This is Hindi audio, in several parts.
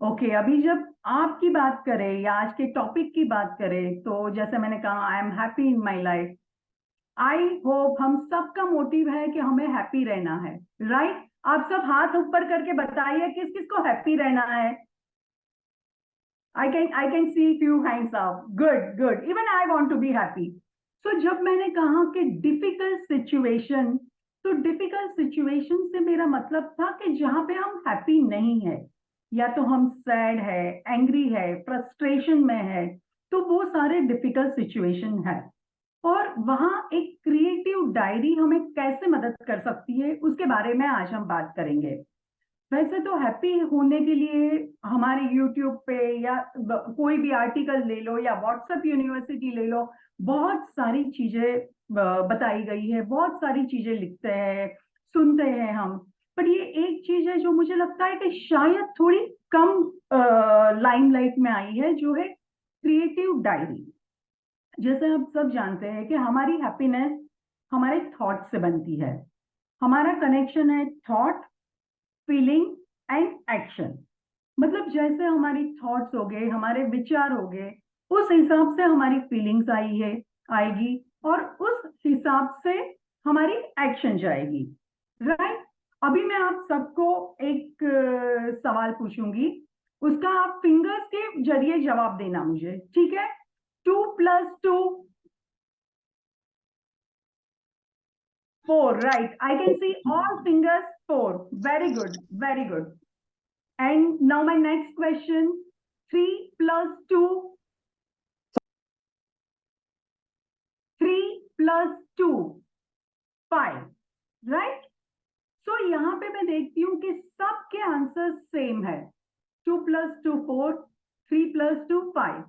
ओके, अभी जब आपकी बात करें या आज के टॉपिक की बात करें तो जैसे मैंने कहा, I am happy in my life. I hope हम सबका मोटिव है कि हमें हैप्पी रहना है। राइट? आप सब हाथ ऊपर करके बताइए किस किस को हैप्पी रहना है। I can see few hands up. Good good, even I want to be happy. So जब मैंने कहा कि डिफिकल्ट सिचुएशन, तो डिफिकल्ट सिचुएशन से मेरा मतलब था कि जहां पे हम हैप्पी नहीं है, या तो हम सैड है, एंग्री है, फ्रस्ट्रेशन में है, तो वो सारे डिफिकल्ट सिचुएशन है। और वहां एक क्रिएटिव डायरी हमें कैसे मदद कर सकती है, उसके बारे में आज हम बात करेंगे। वैसे तो हैप्पी होने के लिए हमारे यूट्यूब पे या कोई भी आर्टिकल ले लो या व्हाट्सएप यूनिवर्सिटी ले लो, बहुत सारी चीजें बताई गई है, बहुत सारी चीजें लिखते हैं, सुनते हैं हम। पर ये एक चीज है जो मुझे लगता है कि शायद थोड़ी कम लाइमलाइट में आई है, जो है क्रिएटिव डायरी। जैसे आप सब जानते हैं कि हमारी हैप्पीनेस हमारे थॉट से बनती है। हमारा कनेक्शन है थॉट, फीलिंग एंड एक्शन। मतलब जैसे हमारी थॉट्स हो गए, हमारे विचार हो गए, उस हिसाब से हमारी फीलिंग्स आएगी, और उस हिसाब से हमारी एक्शन जाएगी। राइट? अभी मैं आप सबको एक सवाल पूछूंगी, उसका आप फिंगर्स के जरिए जवाब देना मुझे, ठीक है? 2 + 2 4, right? I can see all fingers 4. Very good, very good. And now my next question, 3 + 2, 3 + 2, 5, right? So यहाँ पे मैं देखती हूँ कि सबके आंसर सेम है, 2 + 2 4, 3 + 2 5,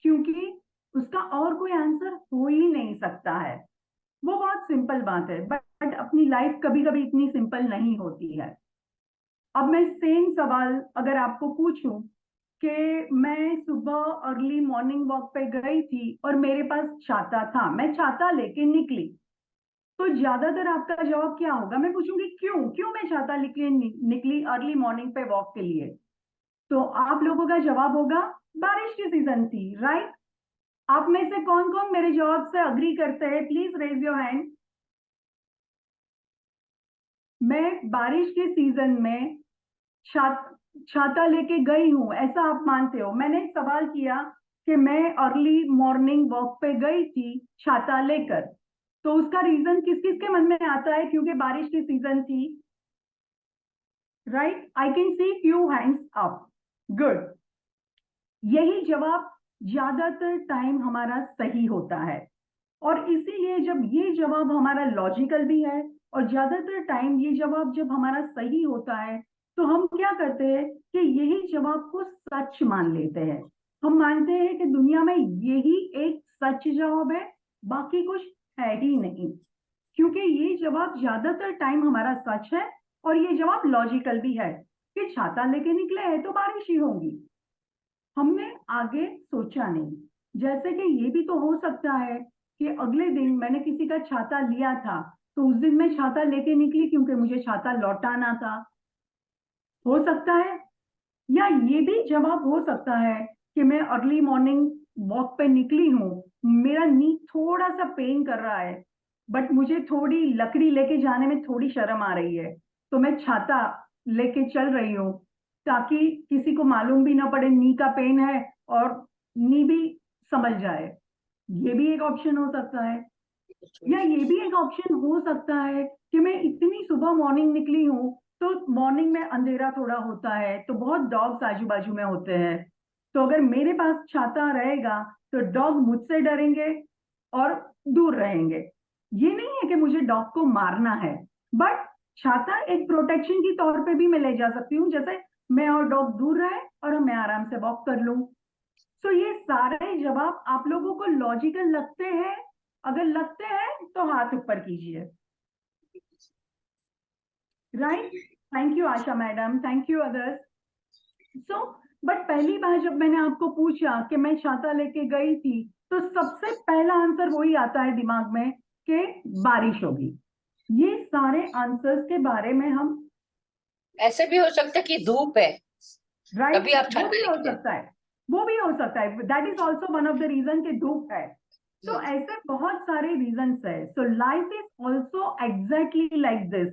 क्योंकि उसका और कोई आंसर हो ही नहीं सकता है। वो बहुत सिंपल बात है, बट अपनी लाइफ कभी कभी इतनी सिंपल नहीं होती है। अब मैं सेम सवाल अगर आपको पूछूं कि मैं सुबह अर्ली मॉर्निंग वॉक पे गई थी और मेरे पास छाता था, मैं छाता लेके निकली, तो ज्यादातर आपका जवाब क्या होगा? मैं पूछूंगी क्यों क्यों मैं छाता लेके निकली अर्ली मॉर्निंग पे वॉक के लिए, तो आप लोगों का जवाब होगा बारिश की सीजन थी। राइट? आप में से कौन कौन मेरे जवाब से अग्री करते हैं? Please raise your hand. मैं बारिश के सीजन में छाता लेके गई हूं, ऐसा आप मानते हो? मैंने सवाल किया कि मैं अर्ली मॉर्निंग वॉक पे गई थी छाता लेकर, तो उसका रीजन किस किस के मन में आता है? क्योंकि बारिश की सीजन थी। Right? I can see few hands up. Good. यही जवाब ज्यादातर टाइम हमारा सही होता है, और इसीलिए जब ये जवाब हमारा लॉजिकल भी है और ज्यादातर टाइम ये जवाब जब हमारा सही होता है, तो हम क्या करते हैं कि यही जवाब को सच मान लेते हैं। हम मानते हैं कि दुनिया में यही एक सच जवाब है, बाकी कुछ है ही नहीं, क्योंकि ये जवाब ज्यादातर टाइम हमारा सच है, और ये जवाब लॉजिकल भी है कि छाता लेके निकले हैं तो बारिश ही होगी। हमने आगे सोचा नहीं। जैसे कि ये भी तो हो सकता है कि अगले दिन मैंने किसी का छाता लिया था, तो उस दिन मैं छाता लेके निकली क्योंकि मुझे छाता लौटाना था। हो सकता है। या ये भी जवाब हो सकता है कि मैं अर्ली मॉर्निंग वॉक पे निकली हूँ, मेरा नी थोड़ा सा पेन कर रहा है, बट मुझे थोड़ी लकड़ी लेके जाने में थोड़ी शर्म आ रही है, तो मैं छाता लेके चल रही हूँ, ताकि किसी को मालूम भी ना पड़े नी का पेन है, और नी भी समझ जाए। ये भी एक ऑप्शन हो सकता है। या ये भी एक ऑप्शन हो सकता है कि मैं इतनी सुबह मॉर्निंग निकली हूँ, तो मॉर्निंग में अंधेरा थोड़ा होता है, तो बहुत डॉग्स आजू बाजू में होते हैं, तो अगर मेरे पास छाता रहेगा तो डॉग मुझसे डरेंगे और दूर रहेंगे। ये नहीं है कि मुझे डॉग को मारना है, बट छाता एक प्रोटेक्शन की तौर पे भी मैं ले जा सकती हूँ, जैसे मैं और डॉग दूर रहे और मैं आराम से वॉक कर लूं। तो ये सारे जवाब आप लोगों को लॉजिकल लगते हैं? अगर लगते हैं तो हाथ ऊपर कीजिए। Right? Thank you Asha madam, thank you others. So but पहली बार जब मैंने आपको पूछा कि मैं छाता लेके गई थी, तो सबसे पहला आंसर वही आता है दिमाग में कि बारिश होगी। ये सारे आंसर्स के बारे में हम ऐसे भी हो सकता है कि धूप है। राइट, तभी आप वो छाता भी हो लेके सकता है, वो भी हो सकता है, that is also one of the reason कि धूप है। तो ऐसे बहुत सारे रीजंस है। So life is also exactly like this,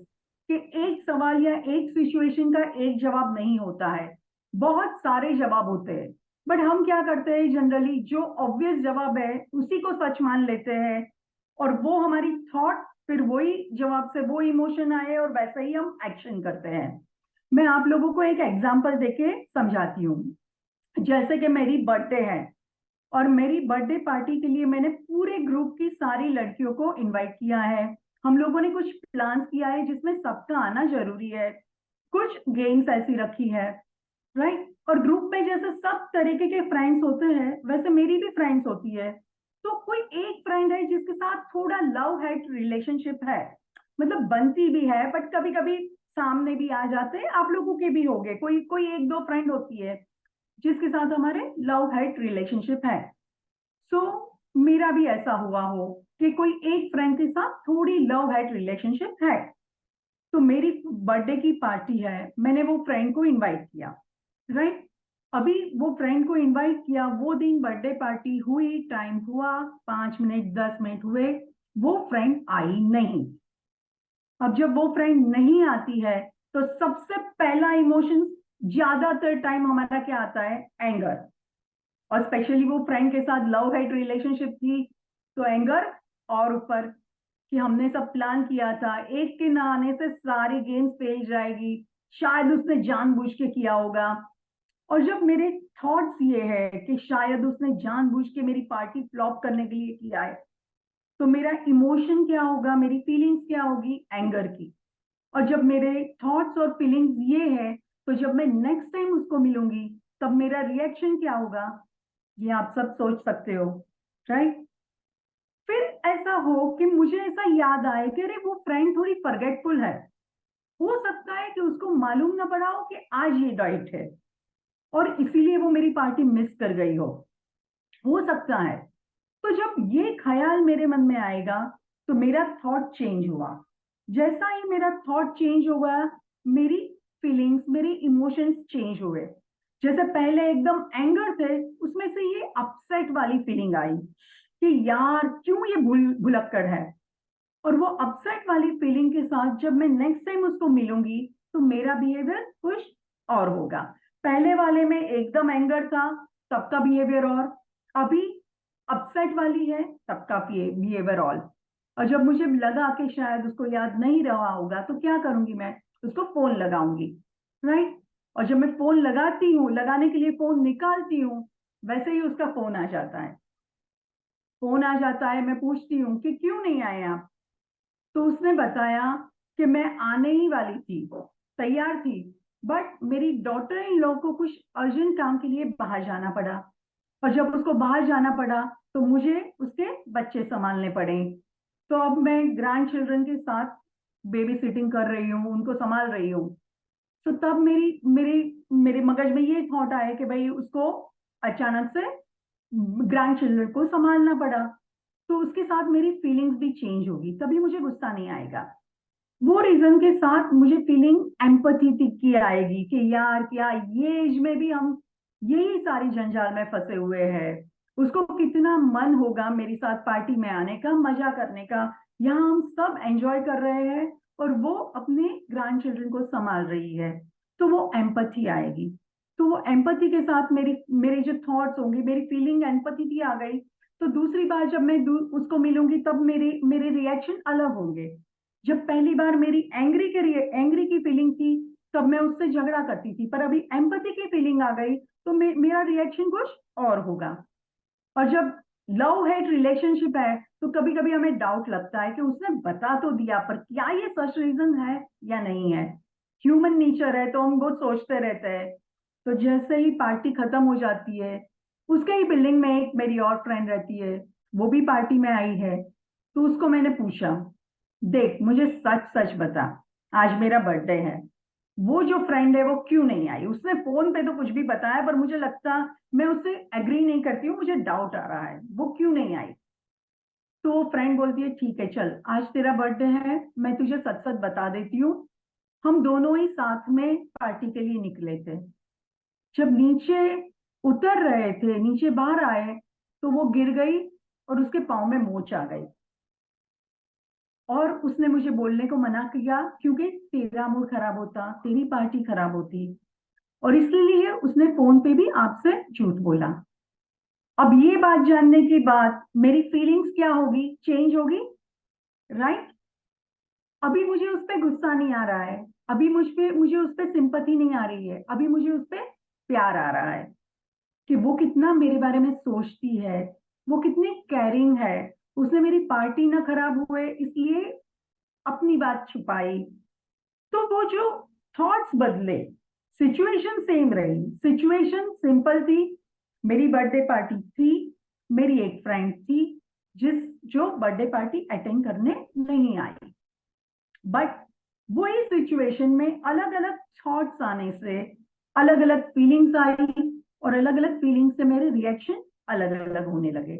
कि एक सवाल या एक सिचुएशन का एक जवाब नहीं होता है, बहुत सारे जवाब होते हैं। बट हम क्या करते हैं जनरली, जो ऑब्वियस जवाब है उसी को सच मान लेते हैं, और वो हमारी थॉट, फिर वही जवाब से वो इमोशन आए और वैसे ही हम एक्शन करते हैं। मैं आप लोगों को एक एग्जांपल देके समझाती हूँ। जैसे कि मेरी बर्थडे है, और मेरी बर्थडे पार्टी के लिए मैंने पूरे ग्रुप की सारी लड़कियों को इनवाइट किया है। हम लोगों ने कुछ प्लान किया है जिसमें सबका आना जरूरी है, कुछ गेम्स ऐसी रखी है, राइट। और ग्रुप में जैसे सब तरीके के फ्रेंड्स होते हैं, वैसे मेरी भी फ्रेंड्स होती है। तो कोई एक फ्रेंड है जिसके साथ थोड़ा लव हेट रिलेशनशिप है, मतलब बनती भी है, बट कभी कभी सामने भी आ जाते हैं, आप लोगों के भी होंगे, कोई कोई एक दो फ्रेंड होती है जिसके साथ हमारे लव हेट रिलेशनशिप है। सो मेरा भी ऐसा हुआ हो कि कोई एक फ्रेंड के साथ थोड़ी लव हेट रिलेशनशिप है। तो मेरी बर्थडे की पार्टी है, मैंने वो फ्रेंड को इनवाइट किया, राइट। अभी वो फ्रेंड को इनवाइट किया, वो दिन बर्थडे पार्टी हुई, टाइम हुआ, 5 मिनट 10 मिनट हुए, वो फ्रेंड आई नहीं। अब जब वो फ्रेंड नहीं आती है, तो सबसे पहला इमोशन ज्यादातर टाइम हमारा क्या आता है? एंगर। और स्पेशली वो फ्रेंड के साथ लव हेट रिलेशनशिप थी, तो एंगर। और ऊपर कि हमने सब प्लान किया था, एक के ना आने से सारी गेम्स फेल जाएगी, शायद उसने जानबूझ के किया होगा। और जब मेरे थॉट्स ये है कि शायद उसने जानबूझ के मेरी पार्टी फ्लॉप करने के लिए किया है, तो मेरा इमोशन क्या होगा, मेरी फीलिंग्स क्या होगी? एंगर की। और जब मेरे थॉट्स और फीलिंग्स ये है, तो जब मैं नेक्स्ट टाइम उसको मिलूंगी, तब मेरा रिएक्शन क्या होगा, ये आप सब सोच सकते हो, राइट। फिर ऐसा हो कि मुझे ऐसा याद आए कि अरे वो फ्रेंड थोड़ी फॉरगेटफुल है, हो सकता है कि उसको मालूम ना पड़ा हो कि आज ये डाइट है, और इसीलिए वो मेरी पार्टी मिस कर गई हो सकता है। तो जब ये ख्याल मेरे मन में आएगा, तो मेरा थॉट चेंज हुआ। जैसा ही मेरा थॉट चेंज हुआ, मेरी फीलिंग्स, मेरे इमोशंस चेंज हुए। जैसे पहले एकदम एंगर थे, उसमें से ये अपसेट वाली फीलिंग आई कि यार क्यों ये भुलक्कड़ है। और वो अपसेट वाली फीलिंग के साथ जब मैं नेक्स्ट टाइम उसको मिलूंगी, तो मेरा बिहेवियर कुछ और होगा। पहले वाले में एकदम एंगर था, सबका बिहेवियर और। अभी अपसेट वाली है, सबका बिहेवियर और जब मुझे लगा कि शायद उसको याद नहीं रहा होगा, तो क्या करूंगी मैं? उसको फोन लगाऊंगी, राइट। और जब मैं फोन लगाती हूँ, लगाने के लिए फोन निकालती हूँ, वैसे ही उसका फोन आ जाता है। फोन आ जाता है, मैं पूछती हूँ कि क्यों नहीं आए आप? तो उसने बताया कि मैं आने ही वाली थी, तैयार थी, बट मेरी डॉटर इन लॉ को कुछ अर्जेंट काम के लिए बाहर जाना पड़ा। और जब उसको बाहर जाना पड़ा, तो मुझे उसके बच्चे संभालने पड़े। तो अब मैं ग्रैंड चिल्ड्रन के साथ बेबी सिटिंग कर रही हूँ, उनको संभाल रही हूँ। तो तब मेरी मेरे मेरे मगज में ये थॉट आया कि भाई उसको अचानक से ग्रैंड चिल्ड्रन को संभालना पड़ा, तो उसके साथ मेरी फीलिंग्स भी चेंज होगी, तभी मुझे गुस्सा नहीं आएगा। वो रीजन के साथ मुझे फीलिंग एम्पथी की आएगी कि यार क्या ये एज में भी हम यही सारी जंजाल में फंसे हुए हैं। उसको कितना मन होगा मेरे साथ पार्टी में आने का, मजा करने का, यहाँ हम सब एंजॉय कर रहे हैं, और वो अपने ग्रैंड चिल्ड्रन को संभाल रही है। तो वो एम्पथी आएगी। तो वो एम्पथी के साथ मेरी मेरे जो थॉट्स होंगे, मेरी फीलिंग एम्पथी की आ गई। तो दूसरी बार जब मैं उसको मिलूंगी, तब मेरे मेरे रिएक्शन अलग होंगे। जब पहली बार मेरी एंग्री की फीलिंग थी, तब मैं उससे झगड़ा करती थी, पर अभी एम्पथी की फीलिंग आ गई, तो मेरा रिएक्शन कुछ और होगा। और जब लव हेट रिलेशनशिप है, तो कभी कभी हमें डाउट लगता है कि उसने बता तो दिया, पर क्या ये सच रीजन है या नहीं है। ह्यूमन नेचर है, तो हम बहुत सोचते रहते हैं। तो जैसे ही पार्टी खत्म हो जाती है, उसके ही बिल्डिंग में एक मेरी और फ्रेंड रहती है, वो भी पार्टी में आई है। तो उसको मैंने पूछा, देख मुझे सच सच बता, आज मेरा बर्थडे है, वो जो फ्रेंड है वो क्यों नहीं आई? उसने फोन पे तो कुछ भी बताया, पर मुझे लगता, मैं उससे एग्री नहीं करती हूँ, मुझे डाउट आ रहा है वो क्यों नहीं आई। तो वो फ्रेंड बोलती है ठीक है चल, आज तेरा बर्थडे है, मैं तुझे सच सच बता देती हूँ, हम दोनों ही साथ में पार्टी के लिए निकले थे। जब नीचे उतर रहे थे, नीचे बाहर आए, तो वो गिर गई और उसके पाँव में मोच आ गई। और उसने मुझे बोलने को मना किया क्योंकि तेरा मूड खराब होता, तेरी पार्टी खराब होती, और इसलिए उसने फोन पे भी आपसे झूठ बोला। अब ये बात जानने के बाद मेरी फीलिंग्स क्या होगी? चेंज होगी, राइट? अभी मुझे उस पर गुस्सा नहीं आ रहा है, अभी मुझे उस पर सिंपैथी नहीं आ रही है, अभी मुझे उस पर प्यार आ रहा है कि वो कितना मेरे बारे में सोचती है, वो कितनी केयरिंग है। उसने मेरी पार्टी ना खराब हुए इसलिए अपनी बात छुपाई। तो वो जो थॉट्स बदले, सिचुएशन सेम रही, सिचुएशन सिंपल थी। मेरी बर्थडे पार्टी थी, मेरी एक फ्रेंड थी जो बर्थडे पार्टी अटेंड करने नहीं आई, बट वही सिचुएशन में अलग अलग थॉट्स आने से अलग अलग फीलिंग्स आई, और अलग अलग फीलिंग्स से मेरे रिएक्शन अलग अलग होने लगे,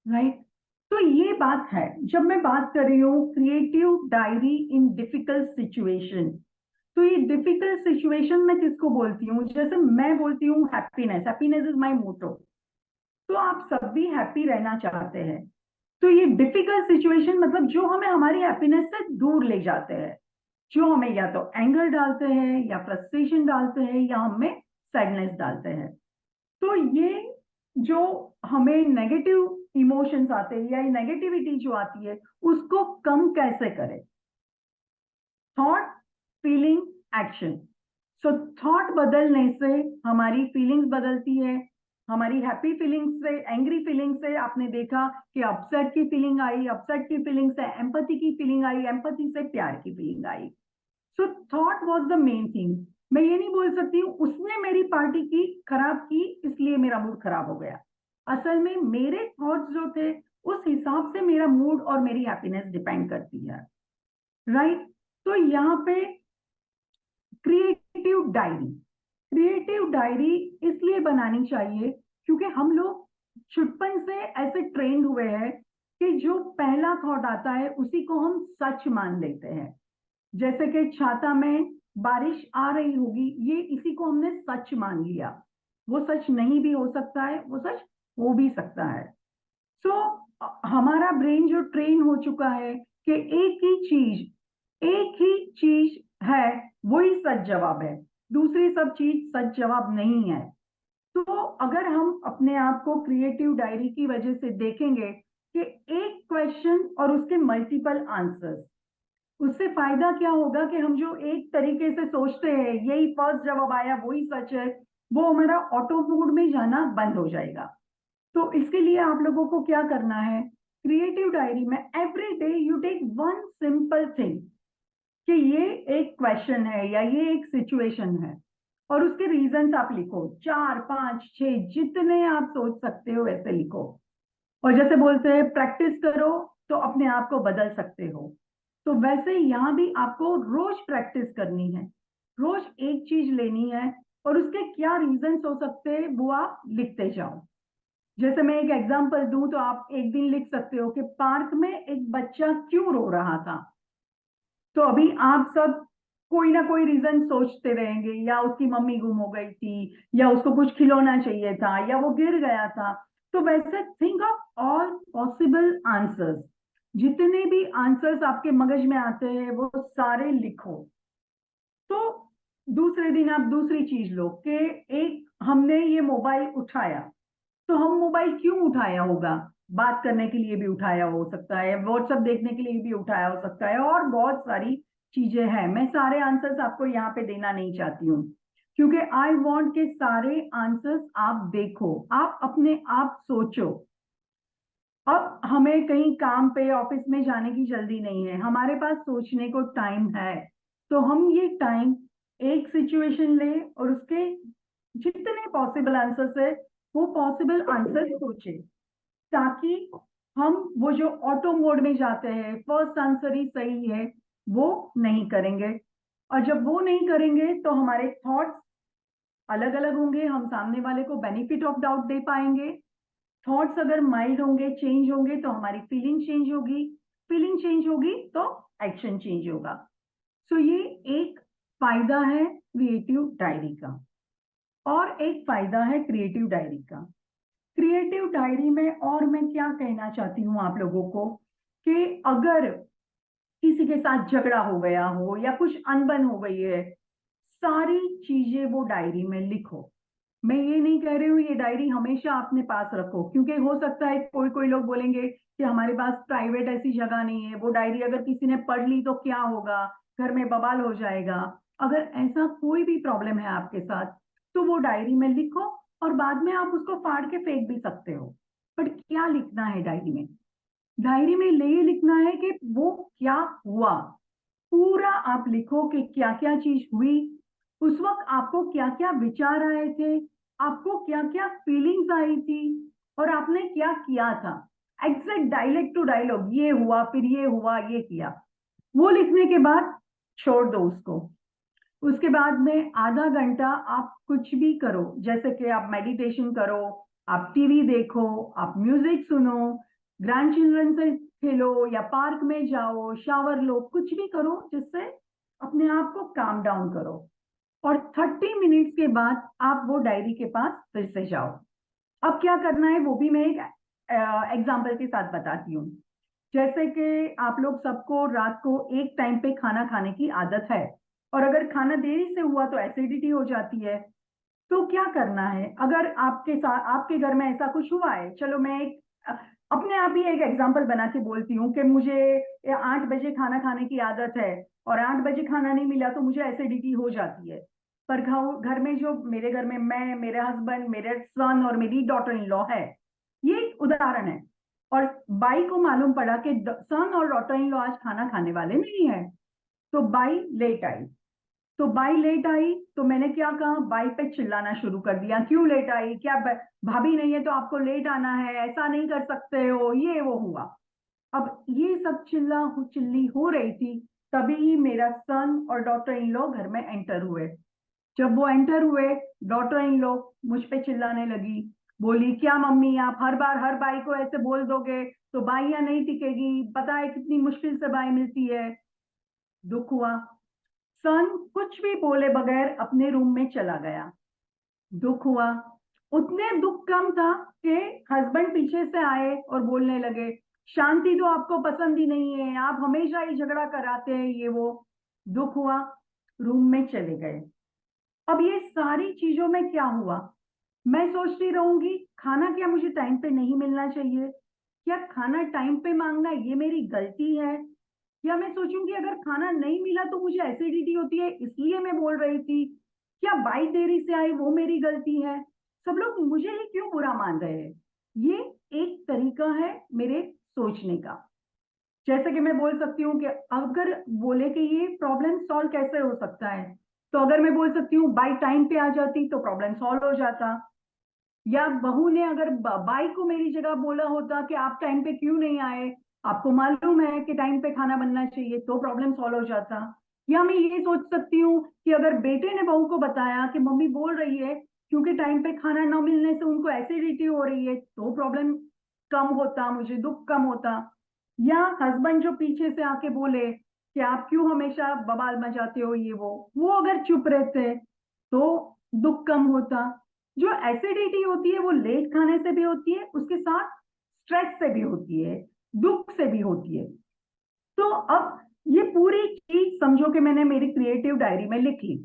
राइट? तो ये बात है, जब मैं बात कर रही हूँ क्रिएटिव डायरी इन डिफिकल्ट सिचुएशन, तो ये डिफिकल्ट सिचुएशन मैं किसको बोलती हूँ? जैसे मैं बोलती हूँ हैप्पीनेस, हैप्पीनेस इज माय मोटो। तो आप सब भी हैप्पी रहना चाहते हैं, तो ये डिफिकल्ट सिचुएशन मतलब जो हमें हमारी हैप्पीनेस से दूर ले जाते हैं, जो हमें या तो एंगर डालते हैं, या फ्रस्ट्रेशन डालते हैं, या हमें सैडनेस डालते हैं। तो ये जो हमें नेगेटिव इमोशंस आते हैं या नेगेटिविटी जो आती है, उसको कम कैसे करें? Thought, feeling, action. So thought बदलने से हमारी फीलिंग्स बदलती है, हमारी हैप्पी फीलिंग्स से एंग्री फीलिंग से आपने देखा कि अपसेट की फीलिंग आई, अपसेट की फीलिंग से एम्पैथी की फीलिंग आई, एम्पैथी से प्यार की feeling I. So thought was the main thing. मैं ये नहीं बोल सकती हूँ उसने मेरी पार्टी की खराब की इसलिए मेरा मूड खराब हो गया। असल में मेरे थॉट्स जो थे उस हिसाब से मेरा मूड और मेरी हैप्पीनेस डिपेंड करती है, राइट? तो यहाँ पे क्रिएटिव डायरी, क्रिएटिव डायरी इसलिए बनानी चाहिए क्योंकि हम लोग छुटपन से ऐसे ट्रेंड हुए हैं कि जो पहला थॉट आता है उसी को हम सच मान लेते हैं। जैसे कि छाता में बारिश आ रही होगी, ये इसी को हमने सच मान लिया। वो सच नहीं भी हो सकता है, वो सच हो भी सकता है। सो हमारा ब्रेन जो ट्रेन हो चुका है कि एक ही चीज है, वही सच जवाब है, दूसरी सब चीज सच जवाब नहीं है। तो अगर हम अपने आप को क्रिएटिव डायरी की वजह से देखेंगे कि एक क्वेश्चन और उसके मल्टीपल आंसर्स, उससे फायदा क्या होगा कि हम जो एक तरीके से सोचते हैं यही फर्स्ट जवाब आया वही सच है, वो हमारा ऑटो मोड में जाना बंद हो जाएगा। तो इसके लिए आप लोगों को क्या करना है? क्रिएटिव डायरी में every day you take one simple thing कि ये एक क्वेश्चन है या ये एक सिचुएशन है, और उसके रीजंस आप लिखो, 4 5 6 जितने आप सोच सकते हो वैसे लिखो। और जैसे बोलते हैं प्रैक्टिस करो तो अपने आप को बदल सकते हो, तो वैसे यहाँ भी आपको रोज प्रैक्टिस करनी है, रोज एक चीज लेनी है और उसके क्या रीजंस हो सकते हैं वो आप लिखते जाओ। जैसे मैं एक एग्जांपल दूं तो आप एक दिन लिख सकते हो कि पार्क में एक बच्चा क्यों रो रहा था। तो अभी आप सब कोई ना कोई रीजन सोचते रहेंगे, या उसकी मम्मी गुम हो गई थी, या उसको कुछ खिलौना चाहिए था, या वो गिर गया था। तो वैसे think of all possible answers, जितने भी आंसर्स आपके मगज में आते हैं वो सारे लिखो। तो दूसरे दिन आप दूसरी चीज लो कि एक हमने ये मोबाइल उठाया, तो हम मोबाइल क्यों उठाया होगा? बात करने के लिए भी उठाया हो सकता है, व्हाट्सएप देखने के लिए भी उठाया हो सकता है, और बहुत सारी चीजें हैं। मैं सारे आंसर्स आपको यहाँ पे देना नहीं चाहती हूँ क्योंकि आई वांट के सारे आंसर्स आप देखो, आप अपने आप सोचो। अब हमें कहीं काम पे ऑफिस में जाने की जल्दी नहीं है, हमारे पास सोचने को टाइम है, तो हम ये टाइम एक सिचुएशन ले और उसके जितने पॉसिबल आंसर्स है वो पॉसिबल आंसर सोचे, ताकि हम वो जो ऑटो मोड में जाते हैं फर्स्ट आंसर ही सही है वो नहीं करेंगे। और जब वो नहीं करेंगे तो हमारे थॉट्स अलग अलग होंगे, हम सामने वाले को बेनिफिट ऑफ डाउट दे पाएंगे। थॉट्स अगर माइल्ड होंगे, चेंज होंगे, तो हमारी फीलिंग चेंज होगी, फीलिंग चेंज होगी तो एक्शन चेंज होगा। सो ये एक फायदा है क्रिएटिव डायरी का। और एक फायदा है क्रिएटिव डायरी का। क्रिएटिव डायरी में और मैं क्या कहना चाहती हूँ आप लोगों को कि अगर किसी के साथ झगड़ा हो गया हो या कुछ अनबन हो गई है, सारी चीजें वो डायरी में लिखो। मैं ये नहीं कह रही हूँ ये डायरी हमेशा अपने पास रखो, क्योंकि हो सकता है कोई कोई लोग बोलेंगे कि हमारे पास प्राइवेट ऐसी जगह नहीं है, वो डायरी अगर किसी ने पढ़ ली तो क्या होगा, घर में बवाल हो जाएगा। अगर ऐसा कोई भी प्रॉब्लम है आपके साथ तो वो डायरी में लिखो, और बाद में आप उसको फाड़ के फेंक भी सकते हो। बट क्या लिखना है डायरी में? डायरी में ये लिखना है कि वो क्या हुआ, पूरा आप लिखो कि क्या क्या चीज हुई, उस वक्त आपको क्या क्या विचार आए थे, आपको क्या क्या फीलिंग्स आई थी, और आपने क्या किया था। एग्जैक्ट डायलॉग टू डायलॉग, ये हुआ फिर ये हुआ ये किया। वो लिखने के बाद छोड़ दो उसको। उसके बाद में आधा घंटा आप कुछ भी करो, जैसे कि आप मेडिटेशन करो, आप टीवी देखो, आप म्यूजिक सुनो, ग्रैंड चिल्ड्रन से खेलो या पार्क में जाओ, शावर लो, कुछ भी करो जिससे अपने आप को काम डाउन करो। और 30 मिनट्स के बाद आप वो डायरी के पास फिर से जाओ। अब क्या करना है वो भी मैं एक एग्जाम्पल के साथ बताती हूँ। जैसे कि आप लोग सबको रात को एक टाइम पे खाना खाने की आदत है, और अगर खाना देरी से हुआ तो एसिडिटी हो जाती है। तो क्या करना है, अगर आपके साथ आपके घर में ऐसा कुछ हुआ है, चलो मैं एक अपने आप ही एक एग्जांपल बना के बोलती हूँ कि मुझे 8 बजे खाना खाने की आदत है, और 8 बजे खाना नहीं मिला तो मुझे एसिडिटी हो जाती है। पर घर में जो मेरे घर में मैं, मेरे हस्बैंड, मेरे सन और मेरी डॉटर इन लॉ है, ये एक उदाहरण है। और बाई को मालूम पड़ा कि सन और डॉटर इन लॉ आज खाना खाने वाले नहीं है, तो बाई लेट आई। तो बाई लेट आई तो मैंने क्या कहा, बाई पे चिल्लाना शुरू कर दिया, क्यों लेट आई, क्या भाभी नहीं है तो आपको लेट आना है, ऐसा नहीं कर सकते हो, ये वो हुआ। अब ये सब चिल्ली हो रही थी, तभी मेरा सन और डॉटर इन लॉ घर में एंटर हुए। जब वो एंटर हुए, डॉटर इन लॉ मुझ पे चिल्लाने लगी, बोली क्या मम्मी आप हर बार हर बाई को ऐसे बोल दोगे तो बाइयां नहीं टिकेगी, पता है कितनी मुश्किल से बाई मिलती है। दुख हुआ। सन कुछ भी बोले बगैर अपने रूम में चला गया। दुख हुआ। उतने दुख कम था कि हस्बैंड पीछे से आए और बोलने लगे, शांति तो आपको पसंद ही नहीं है, आप हमेशा ही झगड़ा कराते हैं, ये वो। दुख हुआ। रूम में चले गए। अब ये सारी चीजों में क्या हुआ, मैं सोचती रहूंगी खाना क्या मुझे टाइम पे नहीं मिलना चाहिए, क्या खाना टाइम पे मांगना ये मेरी गलती है, या मैं सोचूंगी अगर खाना नहीं मिला तो मुझे एसिडिटी होती है इसलिए मैं बोल रही थी, क्या बाई देरी से आई वो मेरी गलती है, सब लोग मुझे ही क्यों बुरा मान रहे हैं। ये एक तरीका है मेरे सोचने का। जैसे कि मैं बोल सकती हूँ कि अगर बोले कि ये प्रॉब्लम सॉल्व कैसे हो सकता है, तो अगर मैं बोल सकती हूँ बाई टाइम पे आ जाती तो प्रॉब्लम सॉल्व हो जाता। या बहू ने अगर बाई को मेरी जगह बोला होता कि आप टाइम पे क्यों नहीं आए, आपको मालूम है कि टाइम पे खाना बनना चाहिए, तो प्रॉब्लम सॉल्व हो जाता। या मैं ये सोच सकती हूँ कि अगर बेटे ने बहू को बताया कि मम्मी बोल रही है क्योंकि टाइम पे खाना न मिलने से उनको एसिडिटी हो रही है, तो प्रॉब्लम कम होता, मुझे दुख कम होता। या हस्बैंड जो पीछे से आके बोले कि आप क्यों हमेशा बवाल मचाते हो, ये वो अगर चुप रहते तो दुख कम होता। जो एसिडिटी होती है वो लेट खाने से भी होती है, उसके साथ स्ट्रेस से भी होती है, दुख से भी होती है। तो अब ये पूरी चीज समझो कि मैंने मेरी क्रिएटिव डायरी में लिख ली।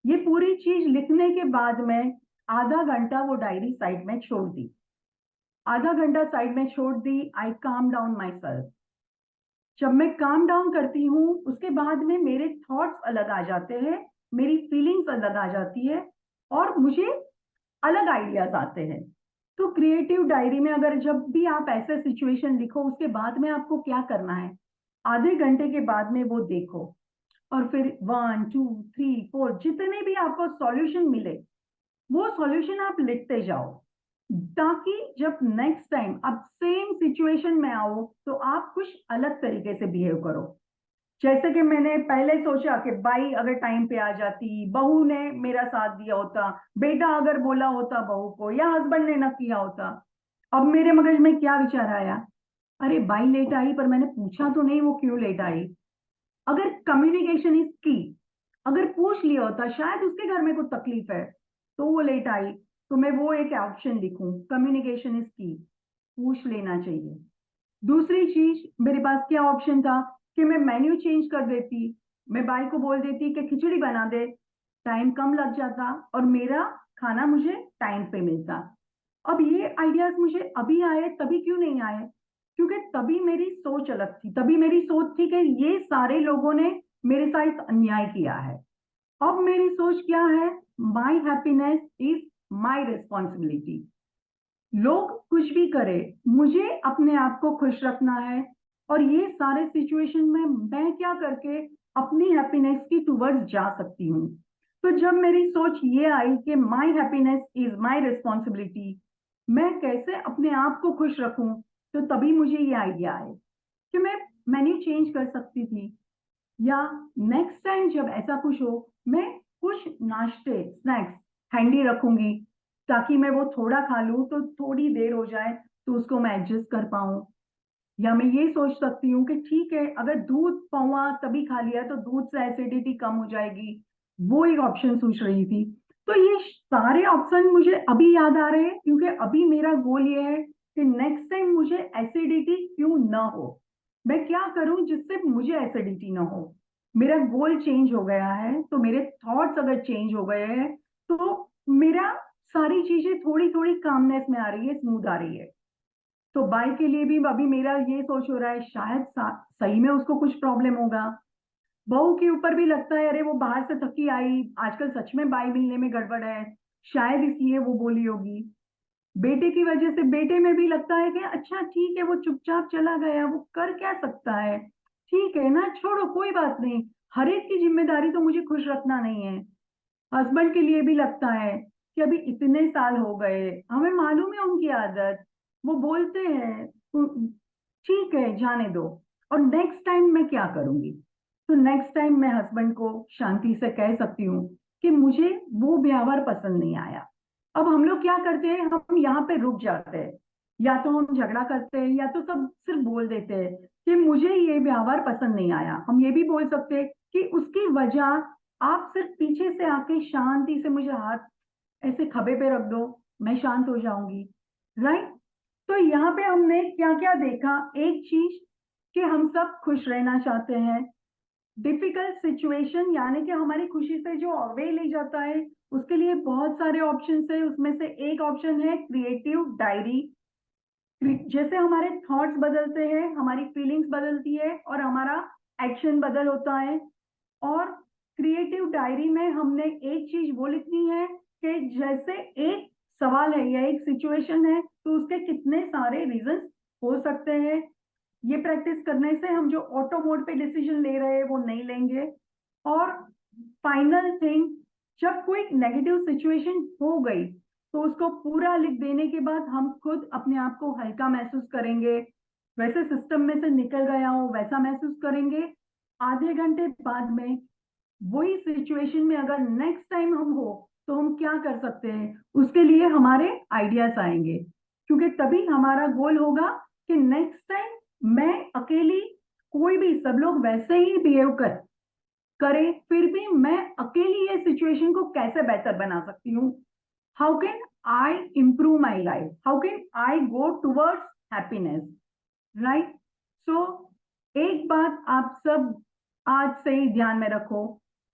ये पूरी चीज लिखने के बाद में आधा घंटा वो डायरी साइड में छोड़ दी। आधा घंटा साइड में छोड़ दी, आई काम डाउन माई सेल्फ। जब मैं काम डाउन करती हूँ उसके बाद में मेरे थॉट्स अलग आ जाते हैं, मेरी फीलिंग्स अलग आ जाती है, और मुझे अलग आइडियाज आते हैं। तो क्रिएटिव डायरी में अगर जब भी आप ऐसे सिचुएशन लिखो उसके बाद में आपको क्या करना है, आधे घंटे के बाद में वो देखो, और फिर 1 2 3 4 जितने भी आपको सॉल्यूशन मिले वो सॉल्यूशन आप लिखते जाओ, ताकि जब नेक्स्ट टाइम आप सेम सिचुएशन में आओ तो आप कुछ अलग तरीके से बिहेव करो। जैसे कि मैंने पहले सोचा कि बाई अगर टाइम पे आ जाती, बहू ने मेरा साथ दिया होता, बेटा अगर बोला होता बहू को, या हस्बैंड ने न किया होता। अब मेरे मगज में क्या विचार आया, अरे बाई लेट आई पर मैंने पूछा तो नहीं वो क्यों लेट आई। अगर कम्युनिकेशन इज की, अगर पूछ लिया होता शायद उसके घर में कुछ तकलीफ है, तो वो लेट आई, तो मैं वो एक ऑप्शन लिखूं, कम्युनिकेशन इज की, पूछ लेना चाहिए। दूसरी चीज मेरे पास क्या ऑप्शन था कि मैं मेन्यू चेंज कर देती, मैं बाई को बोल देती कि खिचड़ी बना दे, टाइम कम लग जाता और मेरा खाना मुझे टाइम पे मिलता। अब ये आइडियाज मुझे अभी आए, तभी क्यों नहीं आए? क्योंकि तभी मेरी सोच अलग थी, तभी मेरी सोच थी कि ये सारे लोगों ने मेरे साथ अन्याय किया है। अब मेरी सोच क्या है? My happiness is my responsibility. लोग कुछ भी करे, मुझे अपने आप को खुश रखना है। और ये सारे सिचुएशन में मैं क्या करके अपनी हैप्पीनेस की टूवर्ड्स जा सकती हूँ। तो जब मेरी सोच ये आई कि my happiness is my responsibility, मैं कैसे अपने आप को खुश रखूं, तो तभी मुझे ये आइडिया आए कि मैं मेन्यू चेंज कर सकती थी, या नेक्स्ट टाइम जब ऐसा कुछ हो, मैं कुछ नाश्ते स्नैक्स हैंडी रखूंगी, ताकि मैं वो थोड़ा खा लूं तो थोड़ी देर हो जाए तो उसको मैं एडजस्ट कर पाऊं। या मैं ये सोच सकती हूँ कि ठीक है, अगर दूध पौवा तभी खा लिया तो दूध से एसिडिटी कम हो जाएगी, वो एक ऑप्शन सोच रही थी। तो ये सारे ऑप्शन मुझे अभी याद आ रहे हैं, क्योंकि अभी मेरा गोल ये है कि नेक्स्ट टाइम मुझे एसिडिटी क्यों ना हो, मैं क्या करूं जिससे मुझे एसिडिटी ना हो। मेरा गोल चेंज हो गया है, तो मेरे थॉट्स अगर चेंज हो गए हैं, तो मेरा सारी चीजें थोड़ी थोड़ी कामनेस में आ रही है, स्मूथ आ रही है। तो बाई के लिए भी अभी मेरा ये सोच हो रहा है, शायद सही में उसको कुछ प्रॉब्लम होगा। बहू के ऊपर भी लगता है, अरे वो बाहर से थकी आई, आजकल सच में बाई मिलने में गड़बड़ है, शायद इसलिए वो बोली होगी। बेटे की वजह से बेटे में भी लगता है कि अच्छा ठीक है, वो चुपचाप चला गया, वो कर क्या सकता है, ठीक है ना, छोड़ो कोई बात नहीं, हर एक की जिम्मेदारी तो मुझे खुश रखना नहीं है। हस्बैंड के लिए भी लगता है कि अभी इतने साल हो गए, हमें मालूम है उनकी आदत, वो बोलते हैं तो ठीक है जाने दो। और नेक्स्ट टाइम मैं क्या करूंगी? तो नेक्स्ट टाइम मैं हस्बैंड को शांति से कह सकती हूँ कि मुझे वो व्यवहार पसंद नहीं आया। अब हम लोग क्या करते हैं, हम यहाँ पे रुक जाते हैं, या तो हम झगड़ा करते हैं, या तो सब सिर्फ बोल देते हैं कि मुझे ये व्यवहार पसंद नहीं आया। हम ये भी बोल सकते हैं कि उसकी वजह, आप सिर्फ पीछे से आके शांति से मुझे हाथ ऐसे खभे पे रख दो, मैं शांत हो जाऊंगी। राइट? तो यहाँ पे हमने क्या क्या देखा? एक चीज कि हम सब खुश रहना चाहते हैं। डिफिकल्ट सिचुएशन यानी कि हमारी खुशी से जो अवे ले जाता है, उसके लिए बहुत सारे ऑप्शन है। उसमें से एक ऑप्शन है क्रिएटिव डायरी। जैसे हमारे थॉट्स बदलते हैं, हमारी फीलिंग्स बदलती है और हमारा एक्शन बदल होता है। और क्रिएटिव डायरी में हमने एक चीज वो लिखनी है कि जैसे एक सवाल है या एक सिचुएशन है, तो उसके कितने सारे रीजंस हो सकते हैं। ये प्रैक्टिस करने से हम जो ऑटो मोड पे डिसीजन ले रहे हैं वो नहीं लेंगे। और फाइनल थिंग, जब कोई नेगेटिव सिचुएशन हो गई, तो उसको पूरा लिख देने के बाद हम खुद अपने आप को हल्का महसूस करेंगे, वैसे सिस्टम में से निकल गया हो वैसा महसूस करेंगे। आधे घंटे बाद में वही सिचुएशन में अगर नेक्स्ट टाइम हम हो, तो हम क्या कर सकते हैं, उसके लिए हमारे आइडियाज आएंगे। क्योंकि तभी हमारा गोल होगा कि नेक्स्ट टाइम मैं अकेली, कोई भी सब लोग वैसे ही बिहेव करे, फिर भी मैं अकेली ये सिचुएशन को कैसे बेहतर बना सकती हूँ। How can I improve my life, how can I go towards happiness. Right? So एक बात आप सब आज से ही ध्यान में रखो,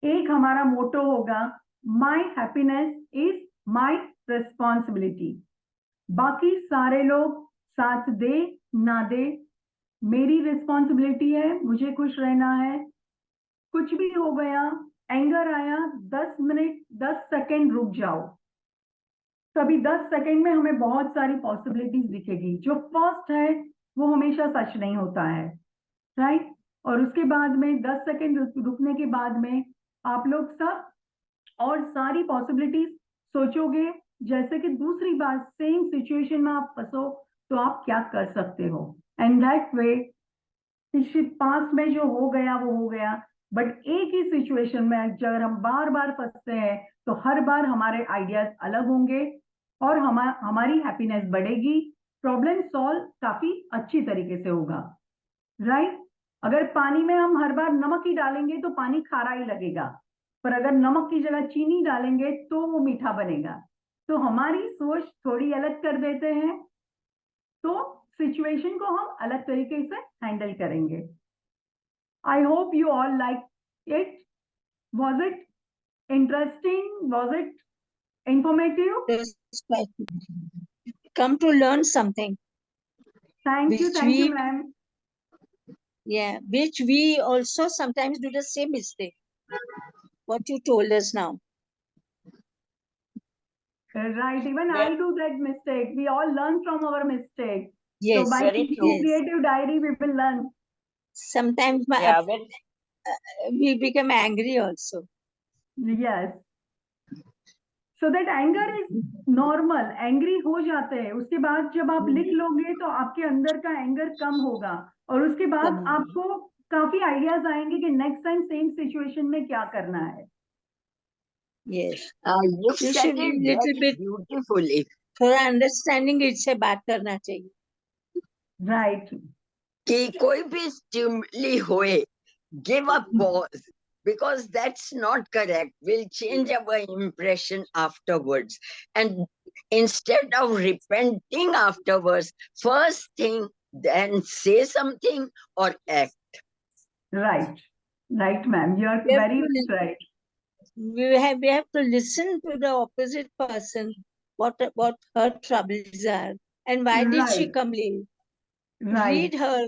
एक हमारा मोटो होगा, my happiness is my responsibility. बाकी सारे लोग साथ दे ना दे, मेरी रिस्पॉन्सिबिलिटी है, मुझे खुश रहना है। कुछ भी हो गया, एंगर आया, 10 मिनट 10 सेकेंड रुक जाओ। तभी 10 सेकेंड में हमें बहुत सारी पॉसिबिलिटीज दिखेगी। जो फर्स्ट है वो हमेशा सच नहीं होता है। राइट? और उसके बाद में 10 सेकेंड रुकने के बाद में आप लोग सब और सारी पॉसिबिलिटीज सोचोगे। जैसे कि दूसरी बार सेम सिचुएशन में आप फंसो, तो आप क्या कर सकते हो। एंड दैट वे, पास्ट में जो हो गया वो हो गया, बट एक ही सिचुएशन में अगर हम बार बार फंसते हैं, तो हर बार हमारे आइडियाज अलग होंगे और हमारी हैप्पीनेस बढ़ेगी, प्रॉब्लम सॉल्व काफी अच्छी तरीके से होगा। राइट? अगर पानी में हम हर बार नमक ही डालेंगे तो पानी खारा ही लगेगा। पर अगर नमक की जगह चीनी डालेंगे तो वो मीठा बनेगा। तो हमारी सोच थोड़ी अलग कर देते हैं तो सिचुएशन को हम अलग तरीके से हैंडल करेंगे। I hope you all like it. Was it interesting? Was it informative? Come to learn something. Thank you, ma'am. Yeah, which we also sometimes do the same mistake. What you told us now. Right, even I do that mistake. We all learn from our mistake. Yes, so by very keeping true. creative diary, we will learn. Sometimes Yeah, when we become angry also. Yes. So that anger is normal. Angry हो जाते हैं, उसके बाद जब आप लिख लोगे तो आपके अंदर का एंगर कम होगा और उसके बाद आपको काफी आइडियाज आएंगे कि नेक्स्ट टाइम सेम सिचुएशन में क्या करना है। Yes. you You said should it be little very bit beautifully. थोड़ा अंडरस्टैंडिंग से बात करना चाहिए। Right. कि कोई भी stimuli होए, give a pause, because that's not correct. We'll change our impression afterwards. And instead of repenting afterwards, first thing, then say something or act. Right. Right, ma'am. You are We have very to much right. we have to listen to the opposite person, what her troubles are and why did she Right. come late. Right. Read her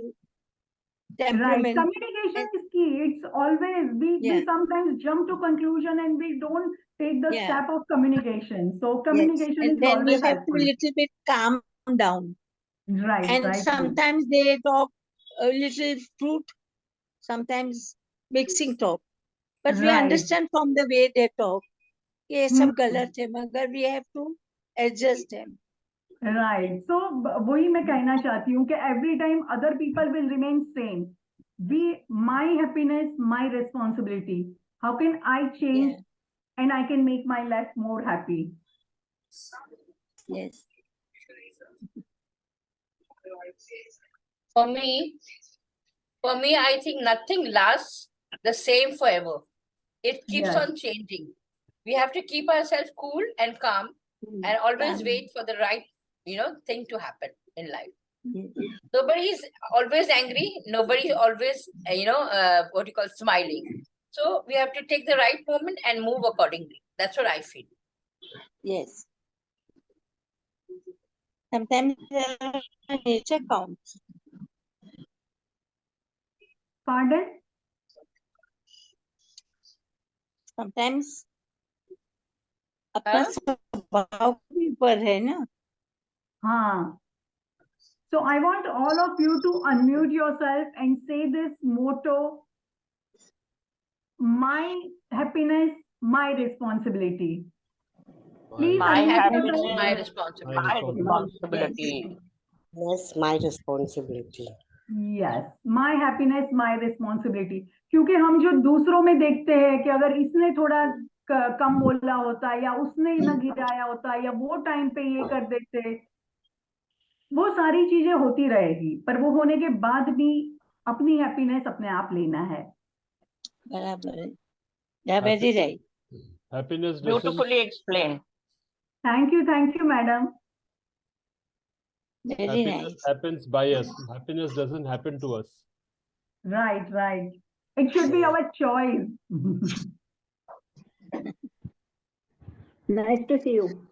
Right. temperament. Communication is key. It's always, Yeah. we sometimes jump to conclusion and we don't take the Yeah. step of communication. So Yes. communication And is then we always have to helpful. little bit calm down. Right. And Right. sometimes they talk a little fruit, sometimes mixing talk. But we Right. understand from the way they talk, ये Hmm. सब गलत है, मगर we have to adjust them. Right. So वही मैं कहना चाहती हूँ कि every time other people will remain same. My happiness, my responsibility. How can I change and I can make my life more happy? Yes. For me, I think nothing lasts the same forever. It keeps Yes. on changing. We have to keep ourselves cool and calm and always wait for the right, thing to happen in life. Nobody is always angry. Nobody is always, what you call smiling. So we have to take the right moment and move accordingly. That's what I feel. Yes. Sometimes nature counts. Pardon? Sometimes अपना स्वभाव भी ऊपर है ना। हाँ. So I want all of you to unmute yourself and say this motto: my happiness, my responsibility. Please My unmute happiness, yourself. my responsibility. My responsibility. Yes, my responsibility. Yes, my happiness, my responsibility. क्योंकि हम जो दूसरों में देखते हैं कि अगर इसने थोड़ा कम बोला होता या उसने न गिराया होता या वो टाइम पे ये कर देते, वो सारी चीजें होती रहेगी, पर वो होने के बाद भी अपनी हैप्पीनेस अपने आप लेना है। बराबर है। Yeah, very right. Happiness Beautifully explained. Thank you, madam. Very nice. happens by us. Happiness doesn't happen to us. Right, right. It should be our choice. Nice to see you.